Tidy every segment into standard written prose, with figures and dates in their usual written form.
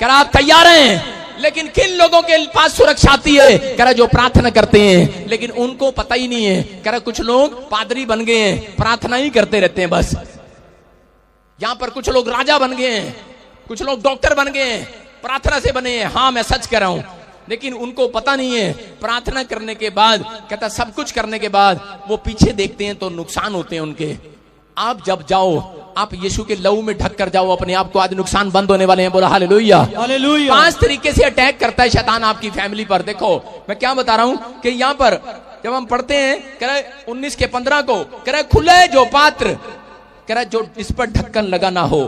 कह रहा आप तैयार हैं? लेकिन किन लोगों के पास सुरक्षा आती है? कह रहा जो प्रार्थना करते हैं, लेकिन उनको पता ही नहीं है। कह रहा कुछ लोग पादरी बन गए हैं, प्रार्थना ही करते रहते हैं बस। यहां पर कुछ लोग राजा बन गए हैं, कुछ लोग डॉक्टर बन गए हैं, प्रार्थना से बने हैं। हाँ मैं सच कह रहा हूं, लेकिन उनको पता नहीं है प्रार्थना करने के बाद, कहता सब कुछ करने के बाद वो पीछे देखते हैं तो नुकसान होते हैं उनके। आप जब जाओ, आप यीशु के लहू में ढक कर जाओ अपने आप को, आज नुकसान बंद होने वाले हैं। बोला हालेलुया, हालेलुया। 5 तरीके से अटैक करता है शैतान आपकी फैमिली पर। देखो मैं क्या बता रहा हूं कि यहां पर जब हम पढ़ते हैं, कह रहे 19 के 15 को, कह रहे खुले जो पात्र, कह रहा जो इस पर ढक्कन लगा ना हो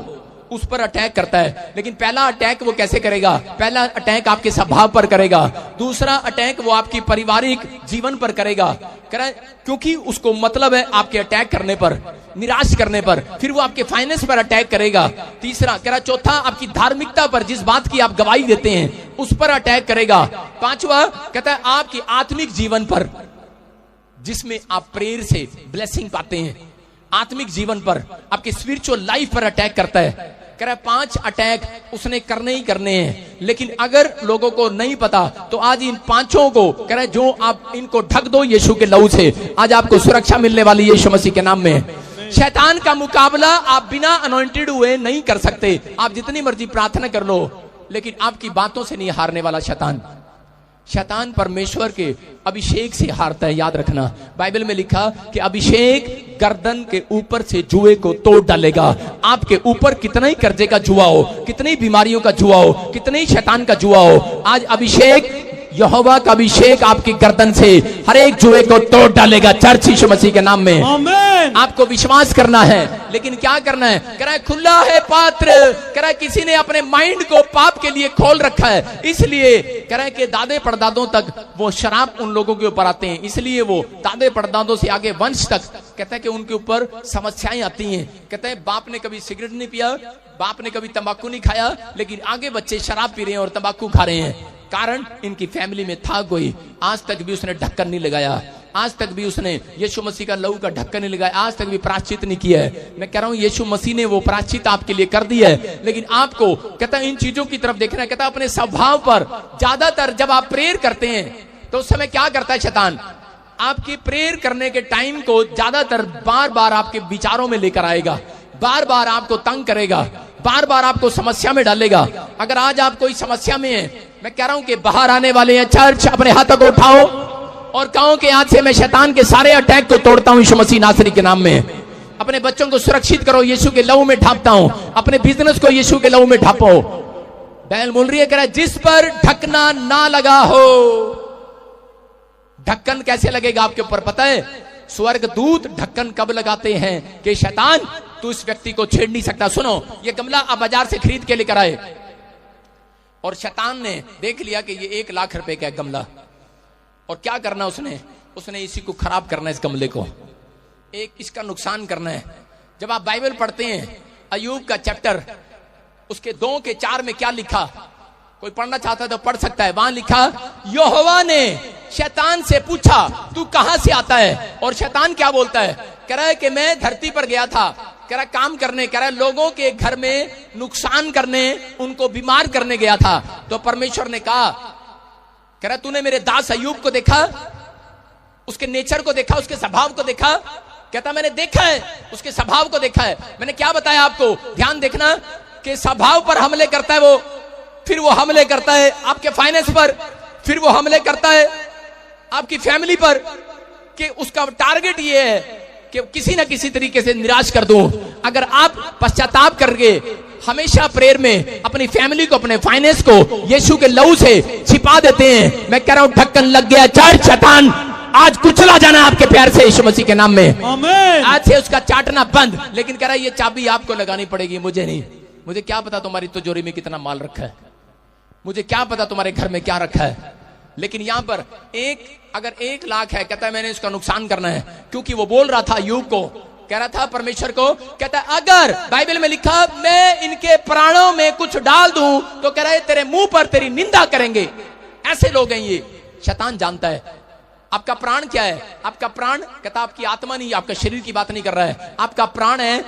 उस पर अटैक करता है। लेकिन पहला अटैक वो कैसे करेगा? पहला अटैक आपके स्वभाव पर करेगा, दूसरा अटैक वो आपकी पारिवारिक जीवन पर करेगा। कह रहा है क्योंकि उसको मतलब है आपके अटैक करने पर, निराश करने पर। फिर वो आपके फाइनेंस पर अटैक करेगा। तीसरा कह रहा चौथा आपकी धार्मिकता पर, जिस बात की आप गवाही देते हैं उस पर अटैक करेगा। पांचवा कहता है आपकी आत्मिक जीवन पर, जिसमें आप प्रेयर से ब्लेसिंग पाते हैं, आत्मिक जीवन पर, आपके स्पिरिचुअल लाइफ पर अटैक करता है। कह रहा 5 अटैक उसने करने ही करने हैं। लेकिन अगर लोगों को नहीं पता तो आज इन 5 को कह रहा जो आप इनको ढक दो यीशु के लहू से, आज आपको सुरक्षा मिलने वाली यीशु मसीह के नाम में। शैतान का मुकाबला आप बिना अनॉइंटेड हुए नहीं कर सकते। आप जितनी मर्जी प्रार्थना कर लो, लेकिन आपकी बातों से नहीं हारने वाला शैतान। शैतान परमेश्वर के अभिषेक से हारता है, याद रखना। बाइबल में लिखा कि अभिषेक गर्दन के ऊपर से जुए को तोड़ डालेगा। आपके ऊपर कितना ही कर्जे का जुआ हो, कितनी बीमारियों का जुआ हो, कितने ही शैतान का जुआ हो, आज अभिषेक, यहोवा का अभिषेक आपकी गर्दन से हर एक जुए को तोड़ डालेगा। चर्च यीशु मसीह के नाम में आमीन। आपको विश्वास करना है, लेकिन क्या करना है? कह रहा है खुला है पात्र। कह रहा है किसी ने अपने माइंड को पाप के लिए खोल रखा है, इसलिए कह रहा है कि दादे परदादों तक वो शराब उन लोगों के ऊपर आते हैं, इसलिए वो दादे परदादों से आगे वंश तक कहता है कि उनके ऊपर समस्याएं आती हैं। कहते हैं बाप ने कभी सिगरेट नहीं पिया, बाप ने कभी तंबाकू नहीं खाया, लेकिन आगे बच्चे शराब पी रहे हैं और तंबाकू खा रहे हैं। कारण इनकी फैमिली में था कोई, आज तक भी उसने ढक्कन नहीं लगाया, आज तक भी उसने यीशु मसीह का लहू का ढक्कन नहीं लगाया, आज तक भी प्रायश्चित नहीं किया है। मैं कह रहा हूं यीशु मसीह ने वो प्रायश्चित आपके लिए कर दिया है, लेकिन आपको कहता है इन चीजों की तरफ देखना है। कहता है अपने स्वभाव पर, ज्यादातर जब आप प्रेयर करते हैं तो उस समय क्या करता है शैतान? आपकी प्रेयर करने के टाइम को ज्यादातर बार बार आपके विचारों में लेकर आएगा, बार बार आपको तंग करेगा, बार बार आपको समस्या में डालेगा। अगर आज आप कोई समस्या में है, मैं कह रहा हूं कि बाहर आने वाले हैं। चर्च अपने हाथों को उठाओ और कहो कि आज से मैं शैतान के सारे अटैक को तोड़ता हूं यीशु मसीह नासरी के नाम में। अपने बच्चों को सुरक्षित करो, यीशु के लहू में ढापता हूं। अपने बिजनेस को यीशु के लहू में ढापो। बैल बोल रही है, कह रहा है जिस पर ढकना ना लगा हो। ढक्कन कैसे लगेगा आपके ऊपर पता है? स्वर्ग दूत ढक्कन कब लगाते हैं कि शैतान तू इस व्यक्ति को छेड़ नहीं सकता। सुनो, ये गमला आप बाजार से खरीद के लेकर आए और शैतान ने देख लिया कि ये 1 लाख रुपए का गमला, और क्या करना उसने इसी को खराब करना है, इस गमले को एक इसका नुकसान करना है। जब आप बाइबल पढ़ते हैं अय्यूब का चैप्टर, उसके 2 के 4 में क्या लिखा? कोई पढ़ना चाहता है तो पढ़ सकता है। वहां लिखा यहोवा ने शैतान से पूछा तू कहां से आता है? और शैतान क्या बोलता है? कह रहा है कि मैं धरती पर गया था, कह रहा काम करने, कह रहा लोगों के घर में नुकसान करने, उनको बीमार करने गया था। तो परमेश्वर ने कहा, कह रहा तूने मेरे दास अय्यूब को देखा, उसके नेचर को देखा, उसके स्वभाव को देखा? कहता मैंने देखा है, उसके स्वभाव को देखा है। मैंने क्या बताया आपको? ध्यान देखना कि स्वभाव पर हमले करता है वो, फिर वो हमले करता है आपके फाइनेंस पर, फिर वो हमले करता है आपकी फैमिली पर, कि उसका टारगेट ये है कि किसी ना किसी तरीके से निराश कर दूं। अगर आप पश्चाताप करके हमेशा प्रेयर में अपनी फैमिली को, अपने फाइनेंस को यीशु के लहू से छिपा देते हैं, मैं कह रहा हूं ढक्कन लग गया। चर्च शैतान आज कुचला जाना आपके प्यार से यीशु मसीह के नाम में। आमीन। आज से उसका चाटना बंद। लेकिन कह रहा है ये चाबी आपको लगानी पड़ेगी, मुझे नहीं। मुझे क्या पता तुम्हारी तिजोरी में कितना माल रखा है, मुझे क्या पता तुम्हारे घर में क्या रखा है। लेकिन यहां पर अगर 1 लाख है, कहता है मैंने इसका नुकसान करना है, क्योंकि वो बोल रहा था अय्यूब को, कह रहा था परमेश्वर को, कहता है अगर बाइबल में लिखा मैं इनके प्राणों में कुछ डाल दूं तो कह रहा है तेरे मुंह पर तेरी निंदा करेंगे। ऐसे लोग हैं ये। शैतान जानता है आपका प्राण क्या है। आपका प्राण, कहता आपकी आत्मा नहीं, आपका शरीर की बात नहीं कर रहा है। आपका प्राण है,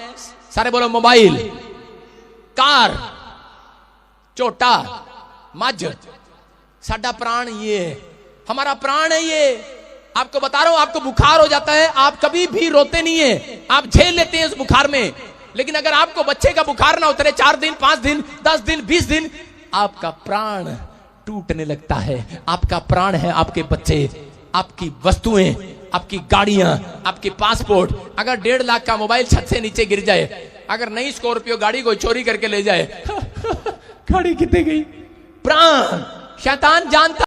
सारे बोलो मोबाइल, कार, झोटा, मझ, साडा प्राण ये है, हमारा प्राण है ये। आपको बता रहा हूं, आपको बुखार हो जाता है, आप कभी भी रोते नहीं है, आप झेल लेते हैं उस बुखार में। लेकिन अगर आपको बच्चे का बुखार ना उतरे 4 दिन, 5 दिन, 10 दिन, 20 दिन, आपका प्राण टूटने लगता है। आपका प्राण है आपके बच्चे, आपकी वस्तुएं, आपकी गाड़ियां, आपके पासपोर्ट। अगर 1.5 लाख का मोबाइल छत से नीचे गिर जाए, अगर नई स्कॉर्पियो गाड़ी को चोरी करके ले जाए गाड़ी कितने गई? प्राण। शैतान जानता